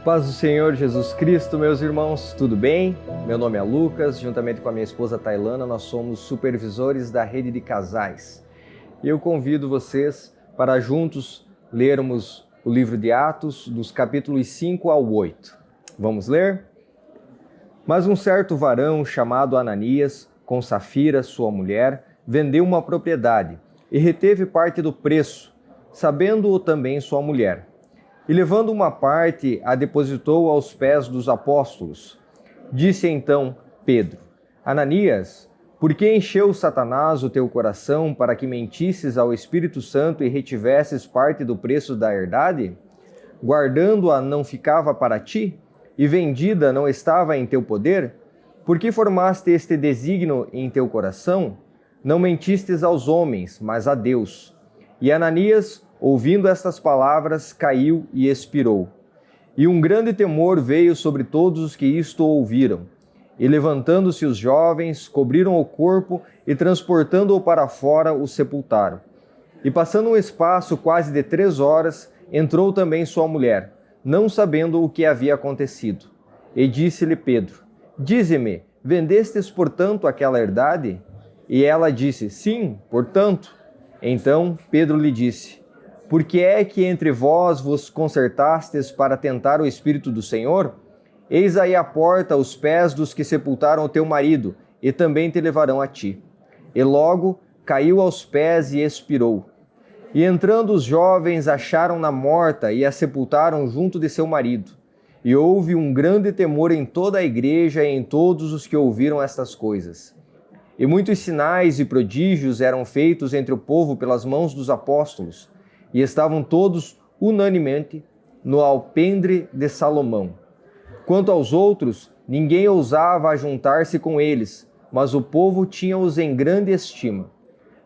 Paz do Senhor Jesus Cristo, meus irmãos, tudo bem? Meu nome é Lucas, juntamente com a minha esposa Tailana, nós somos supervisores da rede de casais. E eu convido vocês para juntos lermos o livro de Atos, dos capítulos 5 ao 8. Vamos ler? Mas um certo varão chamado Ananias, com Safira, sua mulher, vendeu uma propriedade e reteve parte do preço, sabendo-o também sua mulher. E levando uma parte, a depositou aos pés dos apóstolos. Disse então Pedro: Ananias, por que encheu Satanás o teu coração para que mentisses ao Espírito Santo e retivesses parte do preço da herdade? Guardando-a não ficava para ti? E vendida não estava em teu poder? Por que formaste este desígnio em teu coração? Não mentistes aos homens, mas a Deus. E Ananias, ouvindo estas palavras, caiu e expirou. E um grande temor veio sobre todos os que isto ouviram. E levantando-se os jovens, cobriram o corpo e, transportando-o para fora, o sepultaram. E passando um espaço quase de 3 horas, entrou também sua mulher, não sabendo o que havia acontecido. E disse-lhe Pedro: Dize-me, vendestes, portanto, aquela herdade? E ela disse: Sim, portanto. Então Pedro lhe disse: Por que é que entre vós vos concertastes para tentar o Espírito do Senhor? Eis aí a porta os pés dos que sepultaram o teu marido, e também te levarão a ti. E logo caiu aos pés e expirou. E entrando os jovens, acharam-na morta e a sepultaram junto de seu marido. E houve um grande temor em toda a igreja e em todos os que ouviram estas coisas. E muitos sinais e prodígios eram feitos entre o povo pelas mãos dos apóstolos, e estavam todos unanimemente no alpendre de Salomão. Quanto aos outros, ninguém ousava ajuntar-se com eles, mas o povo tinha-os em grande estima.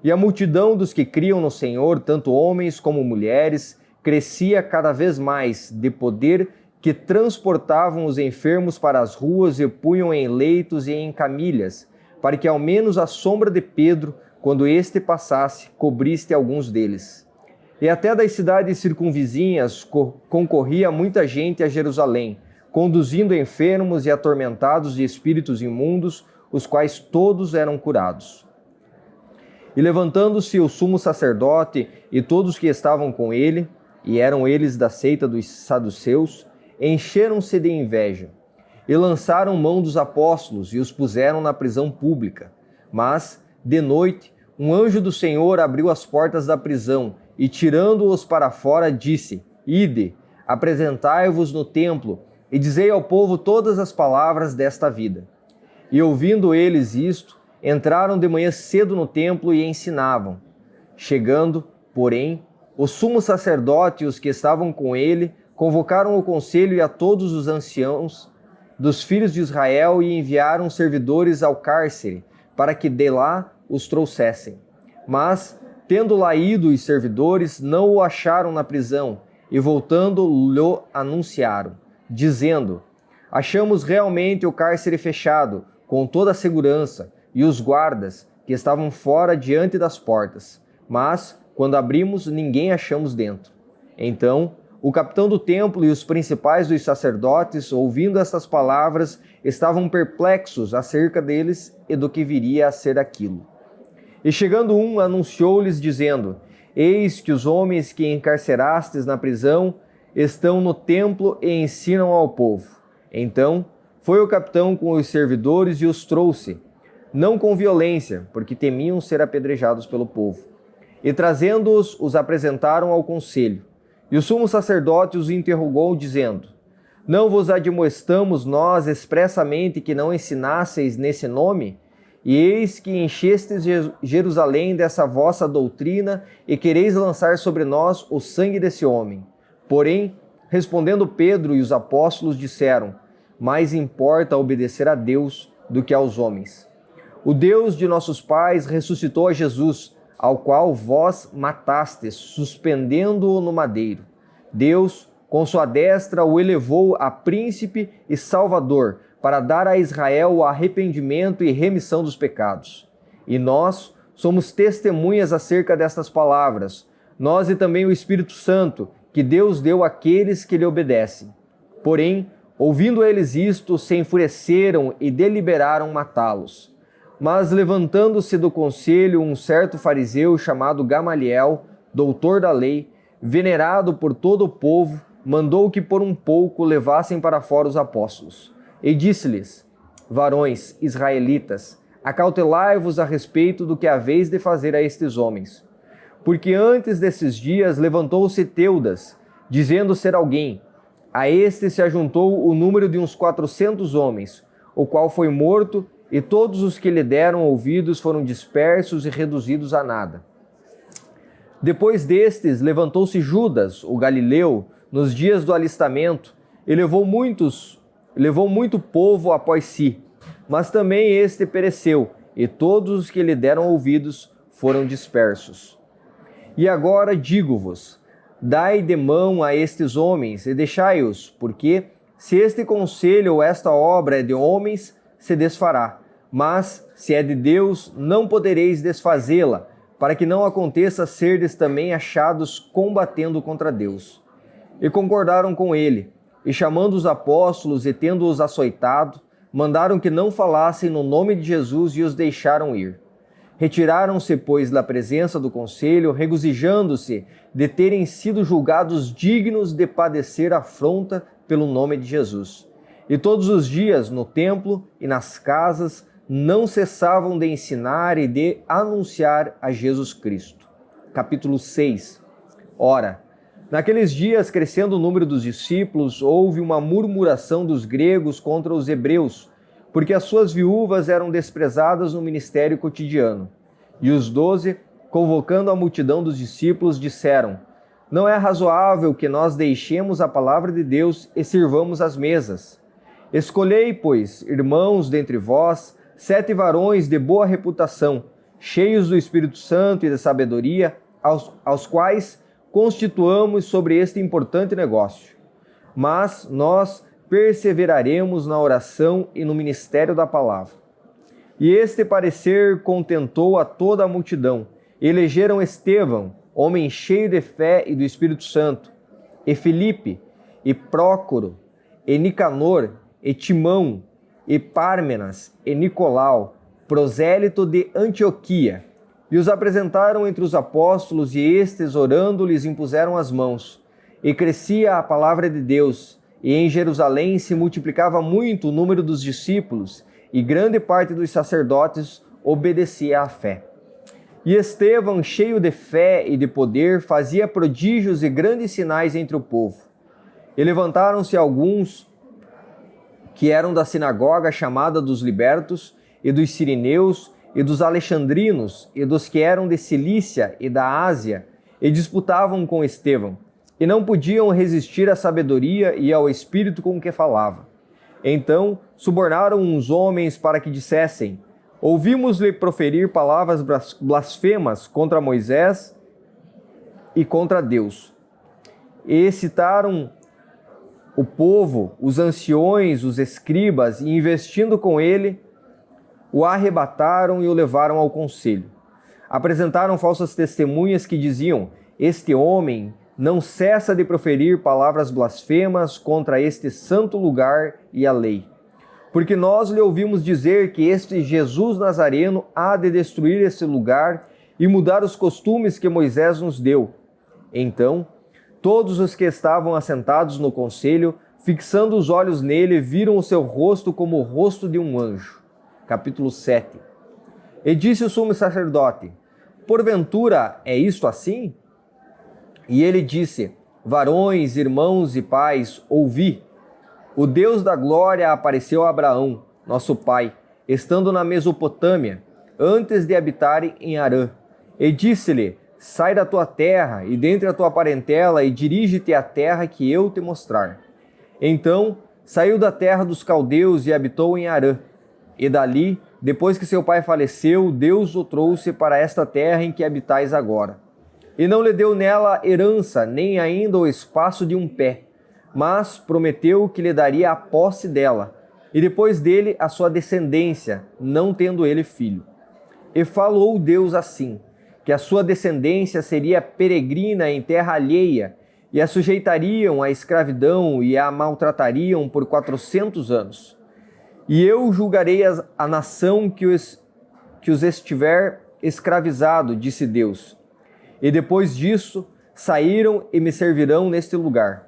E a multidão dos que criam no Senhor, tanto homens como mulheres, crescia cada vez mais, de poder que transportavam os enfermos para as ruas e punham em leitos e em camilhas, para que ao menos a sombra de Pedro, quando este passasse, cobrisse alguns deles. E até das cidades circunvizinhas concorria muita gente a Jerusalém, conduzindo enfermos e atormentados de espíritos imundos, os quais todos eram curados. E levantando-se o sumo sacerdote e todos que estavam com ele, e eram eles da seita dos saduceus, encheram-se de inveja, e lançaram mão dos apóstolos e os puseram na prisão pública. Mas, de noite, um anjo do Senhor abriu as portas da prisão e, tirando-os para fora, disse: Ide, apresentai-vos no templo e dizei ao povo todas as palavras desta vida. E ouvindo eles isto, entraram de manhã cedo no templo e ensinavam. Chegando, porém, o sumo sacerdote e os que estavam com ele convocaram o conselho e a todos os anciãos dos filhos de Israel e enviaram servidores ao cárcere, para que de lá os trouxessem. Mas, tendo lá ido os servidores, não o acharam na prisão, e voltando lhe anunciaram, dizendo: Achamos realmente o cárcere fechado, com toda a segurança, e os guardas, que estavam fora diante das portas. Mas, quando abrimos, ninguém achamos dentro. Então, o capitão do templo e os principais dos sacerdotes, ouvindo estas palavras, estavam perplexos acerca deles e do que viria a ser aquilo. E chegando um, anunciou-lhes, dizendo: Eis que os homens que encarcerastes na prisão estão no templo e ensinam ao povo. Então foi o capitão com os servidores e os trouxe, não com violência, porque temiam ser apedrejados pelo povo. E trazendo-os, os apresentaram ao conselho. E o sumo sacerdote os interrogou, dizendo: Não vos admoestamos nós expressamente que não ensinasseis nesse nome? E eis que enchestes Jerusalém dessa vossa doutrina e quereis lançar sobre nós o sangue desse homem. Porém, respondendo Pedro e os apóstolos, disseram: Mais importa obedecer a Deus do que aos homens. O Deus de nossos pais ressuscitou a Jesus, ao qual vós matastes, suspendendo-o no madeiro. Deus, com sua destra, o elevou a príncipe e salvador, para dar a Israel o arrependimento e remissão dos pecados. E nós somos testemunhas acerca destas palavras, nós e também o Espírito Santo, que Deus deu àqueles que lhe obedecem. Porém, ouvindo eles isto, se enfureceram e deliberaram matá-los. Mas levantando-se do conselho um certo fariseu chamado Gamaliel, doutor da lei, venerado por todo o povo, mandou que por um pouco levassem para fora os apóstolos. E disse-lhes: varões israelitas, acautelai-vos a respeito do que haveis de fazer a estes homens. Porque antes desses dias levantou-se Teudas, dizendo ser alguém. A este se ajuntou o número de uns 400 homens, o qual foi morto, e todos os que lhe deram ouvidos foram dispersos e reduzidos a nada. Depois destes, levantou-se Judas, o galileu, nos dias do alistamento, e levou muito povo após si. Mas também este pereceu, e todos os que lhe deram ouvidos foram dispersos. E agora digo-vos, dai de mão a estes homens e deixai-os, porque se este conselho ou esta obra é de homens, se desfará. Mas, se é de Deus, não podereis desfazê-la, para que não aconteça serdes também achados combatendo contra Deus. E concordaram com ele, e chamando os apóstolos e tendo-os açoitado, mandaram que não falassem no nome de Jesus e os deixaram ir. Retiraram-se, pois, da presença do conselho, regozijando-se de terem sido julgados dignos de padecer afronta pelo nome de Jesus. E todos os dias, no templo e nas casas, não cessavam de ensinar e de anunciar a Jesus Cristo. Capítulo 6. Ora, naqueles dias, crescendo o número dos discípulos, houve uma murmuração dos gregos contra os hebreus, porque as suas viúvas eram desprezadas no ministério cotidiano. E os 12, convocando a multidão dos discípulos, disseram: não é razoável que nós deixemos a palavra de Deus e sirvamos as mesas. Escolhei, pois, irmãos dentre vós, 7 varões de boa reputação, cheios do Espírito Santo e de sabedoria, aos quais constituamos sobre este importante negócio. Mas nós perseveraremos na oração e no ministério da palavra. E este parecer contentou a toda a multidão. Elegeram Estevão, homem cheio de fé e do Espírito Santo, e Filipe, e Prócoro, e Nicanor, e Timão, e Pármenas, e Nicolau, prosélito de Antioquia, e os apresentaram entre os apóstolos, e estes, orando, lhes impuseram as mãos. E crescia a palavra de Deus, e em Jerusalém se multiplicava muito o número dos discípulos, e grande parte dos sacerdotes obedecia à fé. E Estevão, cheio de fé e de poder, fazia prodígios e grandes sinais entre o povo. E levantaram-se alguns que eram da sinagoga chamada dos libertos, e dos sirineus, e dos alexandrinos, e dos que eram de Cilícia e da Ásia, e disputavam com Estevão, e não podiam resistir à sabedoria e ao espírito com que falava. Então subornaram uns homens para que dissessem: ouvimos-lhe proferir palavras blasfemas contra Moisés e contra Deus. E excitaram o povo, os anciões, os escribas, e investindo com ele, o arrebataram e o levaram ao conselho. Apresentaram falsas testemunhas que diziam: este homem não cessa de proferir palavras blasfemas contra este santo lugar e a lei. Porque nós lhe ouvimos dizer que este Jesus Nazareno há de destruir esse lugar e mudar os costumes que Moisés nos deu. Então, todos os que estavam assentados no conselho, fixando os olhos nele, viram o seu rosto como o rosto de um anjo. Capítulo 7. E disse o sumo sacerdote: porventura é isto assim? E ele disse: varões, irmãos e pais, ouvi. O Deus da glória apareceu a Abraão, nosso pai, estando na Mesopotâmia, antes de habitarem em Harã. E disse-lhe: sai da tua terra e dentre a tua parentela e dirige-te à terra que eu te mostrar. Então saiu da terra dos caldeus e habitou em Harã. E dali, depois que seu pai faleceu, Deus o trouxe para esta terra em que habitais agora. E não lhe deu nela herança, nem ainda o espaço de um pé, mas prometeu que lhe daria a posse dela, e depois dele a sua descendência, não tendo ele filho. E falou Deus assim, que a sua descendência seria peregrina em terra alheia, e a sujeitariam à escravidão e a maltratariam por 400 anos. E eu julgarei a nação que os estiver escravizado, disse Deus. E depois disso, saíram e me servirão neste lugar.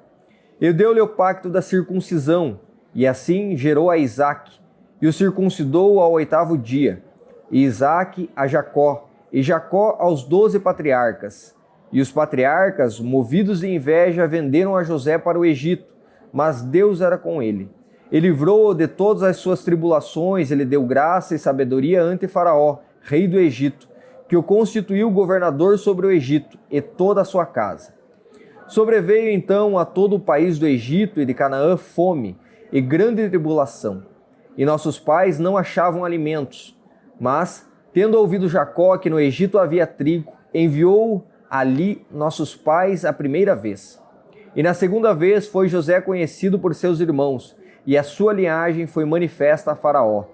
Eu dei-lhe o pacto da circuncisão, e assim gerou a Isaque, e o circuncidou ao 8º dia, e Isaque a Jacó, e Jacó aos 12 patriarcas. E os patriarcas, movidos de inveja, venderam a José para o Egito, mas Deus era com ele. Ele livrou-o de todas as suas tribulações, ele deu graça e sabedoria ante Faraó, rei do Egito, que o constituiu governador sobre o Egito e toda a sua casa. Sobreveio então a todo o país do Egito e de Canaã fome e grande tribulação, e nossos pais não achavam alimentos. Mas, tendo ouvido Jacó que no Egito havia trigo, enviou ali nossos pais a primeira vez. E na segunda vez foi José conhecido por seus irmãos, e a sua linhagem foi manifesta a Faraó.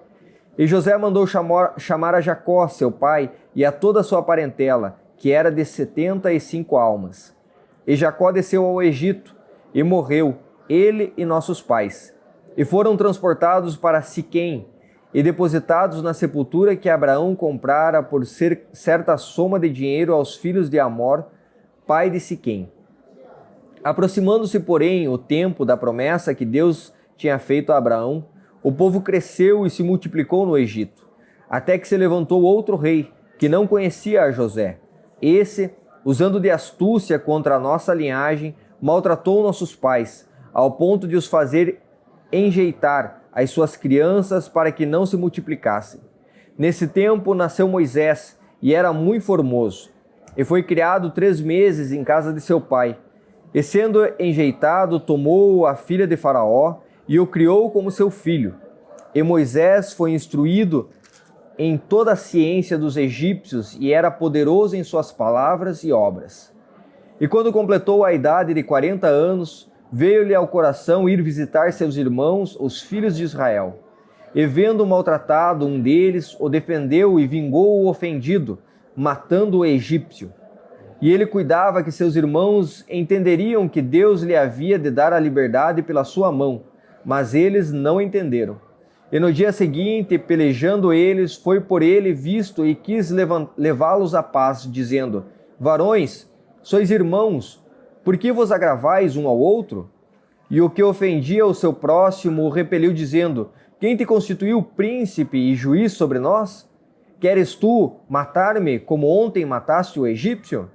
E José mandou chamar a Jacó, seu pai, e a toda a sua parentela, que era de 75 almas. E Jacó desceu ao Egito, e morreu, ele e nossos pais. E foram transportados para Siquém, e depositados na sepultura que Abraão comprara por certa soma de dinheiro aos filhos de Amor, pai de Siquém. Aproximando-se, porém, o tempo da promessa que Deus tinha feito a Abraão, o povo cresceu e se multiplicou no Egito, até que se levantou outro rei, que não conhecia a José. Esse, usando de astúcia contra a nossa linhagem, maltratou nossos pais, ao ponto de os fazer enjeitar as suas crianças para que não se multiplicassem. Nesse tempo nasceu Moisés, e era muito formoso, e foi criado 3 meses em casa de seu pai. E sendo enjeitado, tomou a filha de Faraó, e o criou como seu filho. E Moisés foi instruído em toda a ciência dos egípcios, e era poderoso em suas palavras e obras. E quando completou a idade de 40 anos, veio-lhe ao coração ir visitar seus irmãos, os filhos de Israel. E vendo maltratado um deles, o defendeu e vingou o ofendido, matando o egípcio. E ele cuidava que seus irmãos entenderiam que Deus lhe havia de dar a liberdade pela sua mão, mas eles não entenderam. E no dia seguinte, pelejando eles, foi por ele visto e quis levá-los à paz, dizendo: Varões, sois irmãos, por que vos agravais um ao outro? E o que ofendia o seu próximo o repeliu, dizendo: Quem te constituiu príncipe e juiz sobre nós? Queres tu matar-me como ontem mataste o egípcio?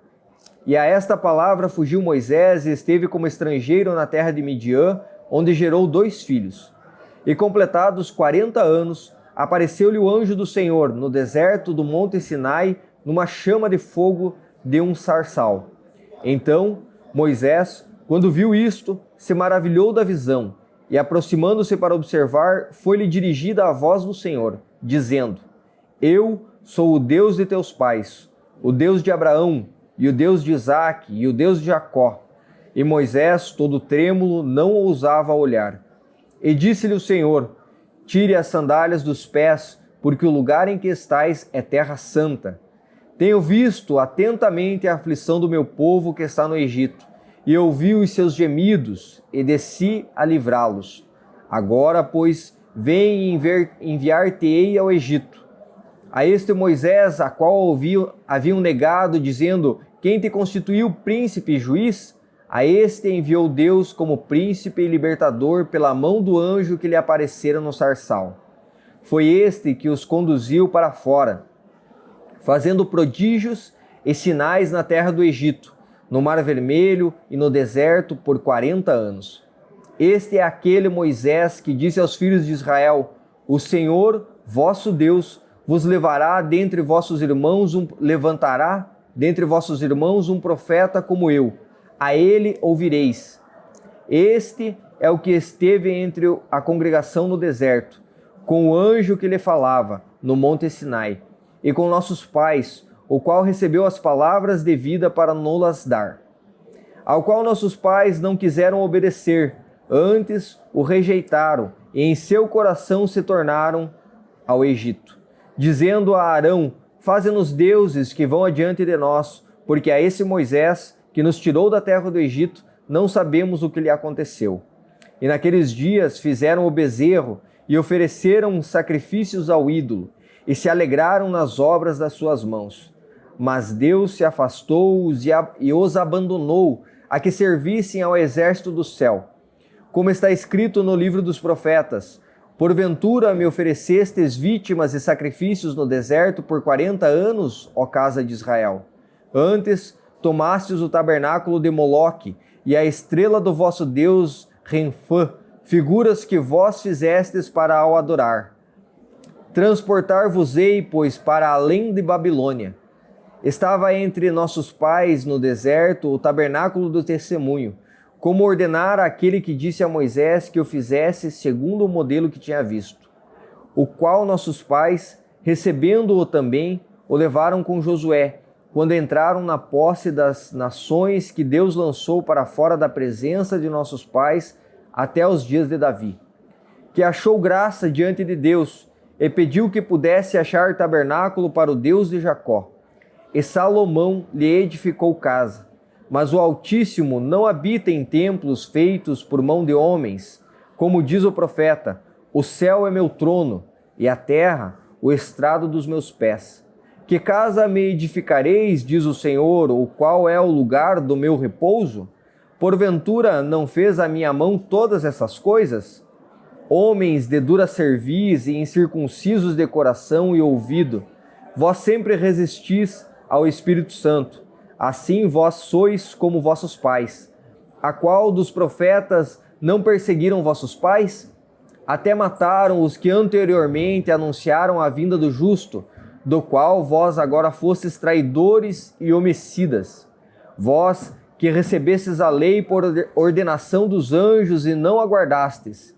E a esta palavra fugiu Moisés e esteve como estrangeiro na terra de Midian, onde gerou 2 filhos. E completados 40 anos, apareceu-lhe o anjo do Senhor no deserto do monte Sinai, numa chama de fogo de um sarçal. Então Moisés, quando viu isto, se maravilhou da visão, e aproximando-se para observar, foi-lhe dirigida a voz do Senhor, dizendo: Eu sou o Deus de teus pais, o Deus de Abraão, e o Deus de Isaque, e o Deus de Jacó. E Moisés, todo trêmulo, não ousava olhar. E disse-lhe o Senhor: Tire as sandálias dos pés, porque o lugar em que estais é terra santa. Tenho visto atentamente a aflição do meu povo que está no Egito, e ouvi os seus gemidos, e desci a livrá-los. Agora, pois, vem e enviar-te-ei ao Egito. A este Moisés, a qual haviam negado, dizendo: Quem te constituiu príncipe e juiz? A este enviou Deus como príncipe e libertador pela mão do anjo que lhe aparecera no sarçal. Foi este que os conduziu para fora, fazendo prodígios e sinais na terra do Egito, no Mar Vermelho e no deserto por 40 anos. Este é aquele Moisés que disse aos filhos de Israel: O Senhor, vosso Deus, vos levará dentre vossos irmãos, levantará dentre vossos irmãos um profeta como eu. A ele ouvireis. Este é o que esteve entre a congregação no deserto, com o anjo que lhe falava no monte Sinai, e com nossos pais, o qual recebeu as palavras de vida para nos-las dar. Ao qual nossos pais não quiseram obedecer, antes o rejeitaram, e em seu coração se tornaram ao Egito, dizendo a Arão: Faze-nos deuses que vão adiante de nós, porque a esse Moisés, que nos tirou da terra do Egito, não sabemos o que lhe aconteceu. E naqueles dias fizeram o bezerro e ofereceram sacrifícios ao ídolo, e se alegraram nas obras das suas mãos. Mas Deus se afastou-os e os abandonou, a que servissem ao exército do céu. Como está escrito no livro dos profetas: porventura me oferecestes vítimas e sacrifícios no deserto por 40 anos, ó casa de Israel. Antes tomastes o tabernáculo de Moloque e a estrela do vosso Deus Renfã, figuras que vós fizestes para o adorar. Transportar-vos-ei, pois, para além de Babilônia. Estava entre nossos pais no deserto o tabernáculo do testemunho, como ordenara aquele que disse a Moisés que o fizesse segundo o modelo que tinha visto, o qual nossos pais, recebendo-o também, o levaram com Josué, quando entraram na posse das nações que Deus lançou para fora da presença de nossos pais até os dias de Davi, que achou graça diante de Deus e pediu que pudesse achar tabernáculo para o Deus de Jacó. E Salomão lhe edificou casa. Mas o Altíssimo não habita em templos feitos por mão de homens, como diz o profeta: o céu é meu trono, e a terra o estrado dos meus pés. Que casa me edificareis, diz o Senhor, o qual é o lugar do meu repouso? Porventura não fez a minha mão todas essas coisas? Homens de dura cerviz e incircuncisos de coração e ouvido, vós sempre resistis ao Espírito Santo. Assim vós sois como vossos pais. A qual dos profetas não perseguiram vossos pais? Até mataram os que anteriormente anunciaram a vinda do justo, do qual vós agora fostes traidores e homicidas. Vós que recebestes a lei por ordenação dos anjos e não aguardastes.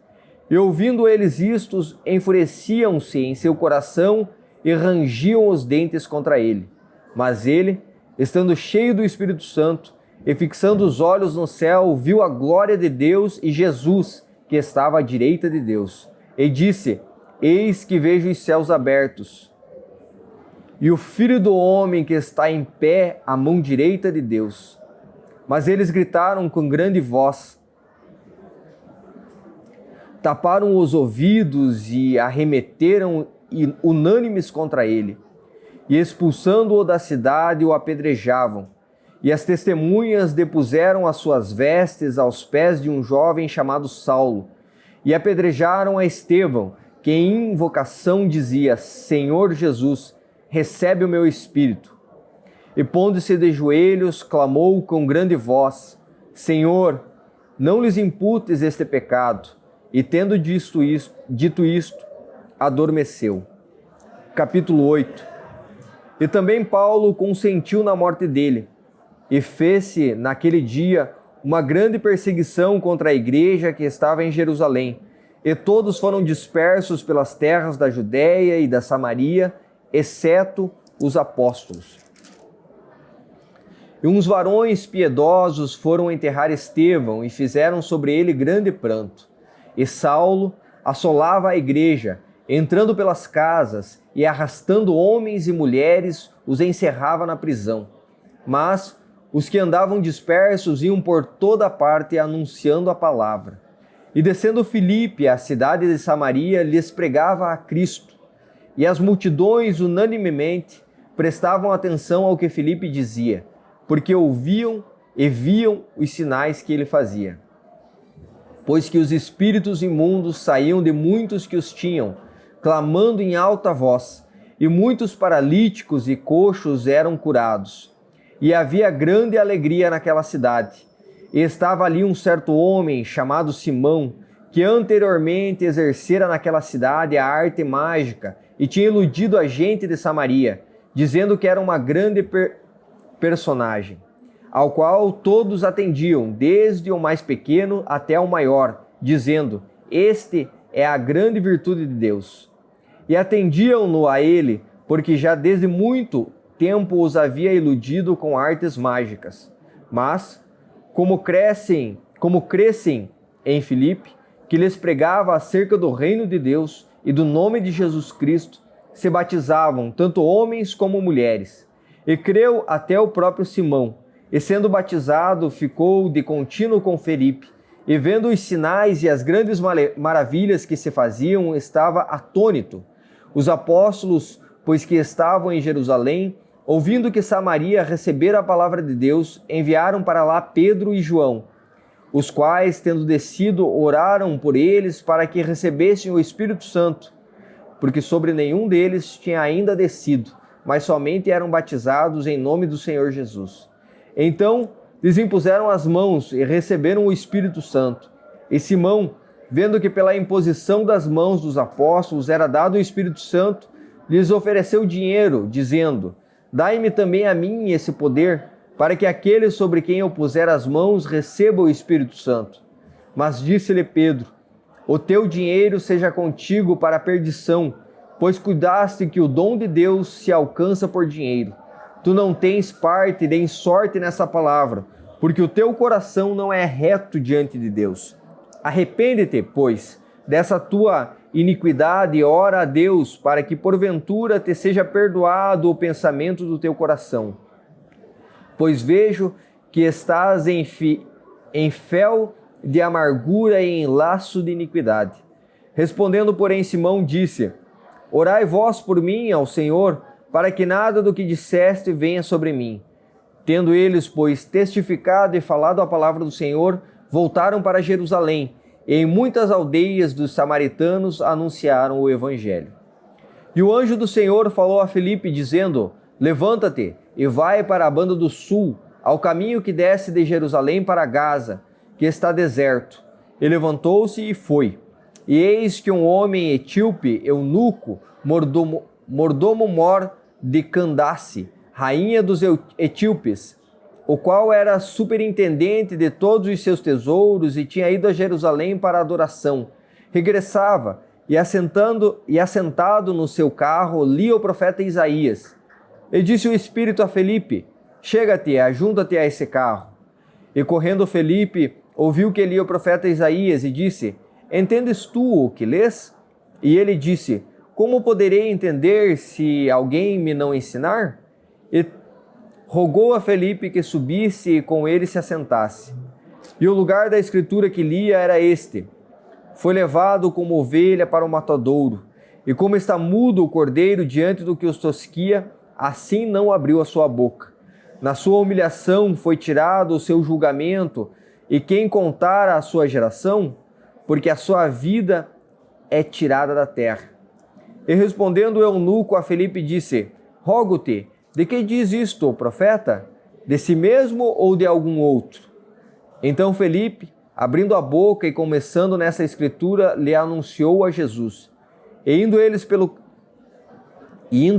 E ouvindo eles isto, enfureciam-se em seu coração e rangiam os dentes contra ele. Mas ele, estando cheio do Espírito Santo e fixando os olhos no céu, viu a glória de Deus e Jesus, que estava à direita de Deus. E disse: eis que vejo os céus abertos, e o Filho do Homem que está em pé à mão direita de Deus. Mas eles gritaram com grande voz, taparam os ouvidos e arremeteram unânimes contra ele. E expulsando-o da cidade, o apedrejavam. E as testemunhas depuseram as suas vestes aos pés de um jovem chamado Saulo. E apedrejaram a Estevão, que em invocação dizia: Senhor Jesus, recebe o meu espírito. E pondo-se de joelhos, clamou com grande voz: Senhor, não lhes imputes este pecado. E tendo dito isto, adormeceu. Capítulo 8. E também Paulo consentiu na morte dele, e fez-se naquele dia uma grande perseguição contra a igreja que estava em Jerusalém, e todos foram dispersos pelas terras da Judéia e da Samaria, exceto os apóstolos. E uns varões piedosos foram enterrar Estevão e fizeram sobre ele grande pranto. E Saulo assolava a igreja, entrando pelas casas e arrastando homens e mulheres, os encerrava na prisão. Mas os que andavam dispersos iam por toda parte anunciando a palavra. E descendo Filipe, a cidade de Samaria, lhes pregava a Cristo. E as multidões unanimemente prestavam atenção ao que Filipe dizia, porque ouviam e viam os sinais que ele fazia. Pois que os espíritos imundos saíam de muitos que os tinham, clamando em alta voz, e muitos paralíticos e coxos eram curados. E havia grande alegria naquela cidade. E estava ali um certo homem chamado Simão, que anteriormente exercera naquela cidade a arte mágica e tinha iludido a gente de Samaria, dizendo que era uma grande personagem, ao qual todos atendiam, desde o mais pequeno até o maior, dizendo: este é a grande virtude de Deus. E atendiam-no a ele, porque já desde muito tempo os havia iludido com artes mágicas. Mas, como crescem em Filipe, que lhes pregava acerca do reino de Deus e do nome de Jesus Cristo, se batizavam tanto homens como mulheres. E creu até o próprio Simão, E sendo batizado, ficou de contínuo com Felipe, e vendo os sinais e as grandes maravilhas que se faziam, estava atônito. Os apóstolos, pois que estavam em Jerusalém, ouvindo que Samaria recebera a palavra de Deus, enviaram para lá Pedro e João, os quais, tendo descido, oraram por eles para que recebessem o Espírito Santo, porque sobre nenhum deles tinha ainda descido, mas somente eram batizados em nome do Senhor Jesus. Então lhes impuseram as mãos e receberam o Espírito Santo. E Simão, vendo que pela imposição das mãos dos apóstolos era dado o Espírito Santo, lhes ofereceu dinheiro, dizendo: dai-me também a mim esse poder, para que aquele sobre quem eu puser as mãos receba o Espírito Santo. Mas disse-lhe Pedro: o teu dinheiro seja contigo para a perdição, pois cuidaste que o dom de Deus se alcança por dinheiro. Tu não tens parte nem sorte nessa palavra, porque o teu coração não é reto diante de Deus. Arrepende-te, pois, dessa tua iniquidade e ora a Deus, para que porventura te seja perdoado o pensamento do teu coração. Pois vejo que estás em fel de amargura e em laço de iniquidade. Respondendo, porém, Simão disse: orai vós por mim ao Senhor, para que nada do que disseste venha sobre mim. Tendo eles, pois, testificado e falado a palavra do Senhor, voltaram para Jerusalém, e em muitas aldeias dos samaritanos anunciaram o evangelho. E o anjo do Senhor falou a Felipe, dizendo: levanta-te e vai para a banda do sul, ao caminho que desce de Jerusalém para Gaza, que está deserto. E levantou-se e foi. E eis que um homem etíope, eunuco, mordomo-mor de Candace, rainha dos etíopes, o qual era superintendente de todos os seus tesouros e tinha ido a Jerusalém para a adoração, regressava e assentado no seu carro lia o profeta Isaías. E disse o Espírito a Felipe: chega-te, ajunta-te a esse carro. E correndo Felipe, ouviu que lia o profeta Isaías e disse: entendes tu o que lês? E ele disse: como poderei entender se alguém me não ensinar? E rogou a Felipe que subisse e com ele se assentasse. E o lugar da escritura que lia era este: foi levado como ovelha para o matadouro, e como está mudo o cordeiro diante do que os tosquia, assim não abriu a sua boca. Na sua humilhação foi tirado o seu julgamento, e quem contara a sua geração? Porque a sua vida é tirada da terra. E respondendo o eunuco a Felipe disse: rogo-te, de que diz isto o profeta? De si mesmo ou de algum outro? Então Felipe, abrindo a boca e começando nessa escritura, lhe anunciou a Jesus. E indo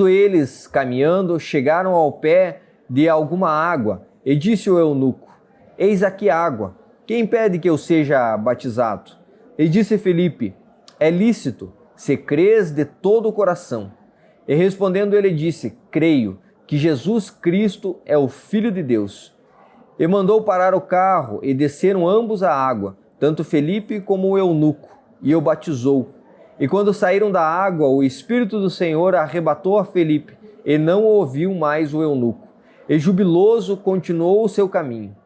eles caminhando, chegaram ao pé de alguma água, e disse o eunuco: eis aqui água, quem impede que eu seja batizado? E disse Felipe: é lícito, se crês de todo o coração. E respondendo ele disse: creio que Jesus Cristo é o Filho de Deus. E mandou parar o carro, e desceram ambos à água, tanto Felipe como o eunuco, e o batizou. E quando saíram da água, o Espírito do Senhor arrebatou a Felipe, e não ouviu mais o eunuco. E jubiloso continuou o seu caminho.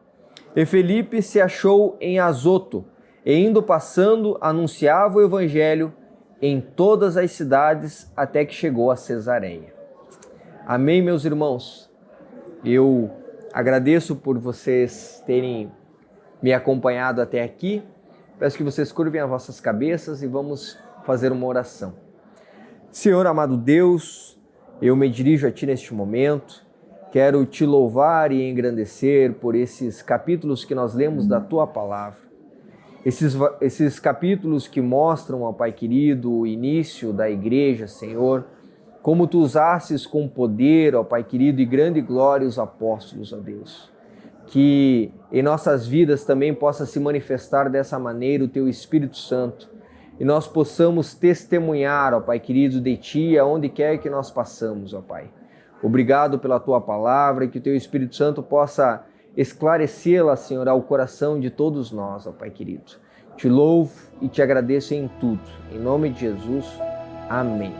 E Felipe se achou em Azoto, e indo passando, anunciava o evangelho em todas as cidades, até que chegou a Cesareia. Amém, meus irmãos? Eu agradeço por vocês terem me acompanhado até aqui. Peço que vocês curvem as vossas cabeças e vamos fazer uma oração. Senhor amado Deus, eu me dirijo a Ti neste momento. Quero Te louvar e engrandecer por esses capítulos que nós lemos da Tua Palavra. Esses capítulos que mostram, ó Pai querido, o início da igreja, Senhor, como Tu usasses com poder, ó Pai querido, e grande glória os apóstolos, ó Deus. Que em nossas vidas também possa se manifestar dessa maneira o Teu Espírito Santo e nós possamos testemunhar, ó Pai querido, de Ti aonde quer que nós passamos, ó Pai. Obrigado pela Tua palavra e que o Teu Espírito Santo possa esclarecê-la, Senhor, ao coração de todos nós, ó Pai querido. Te louvo e te agradeço em tudo. Em nome de Jesus, amém.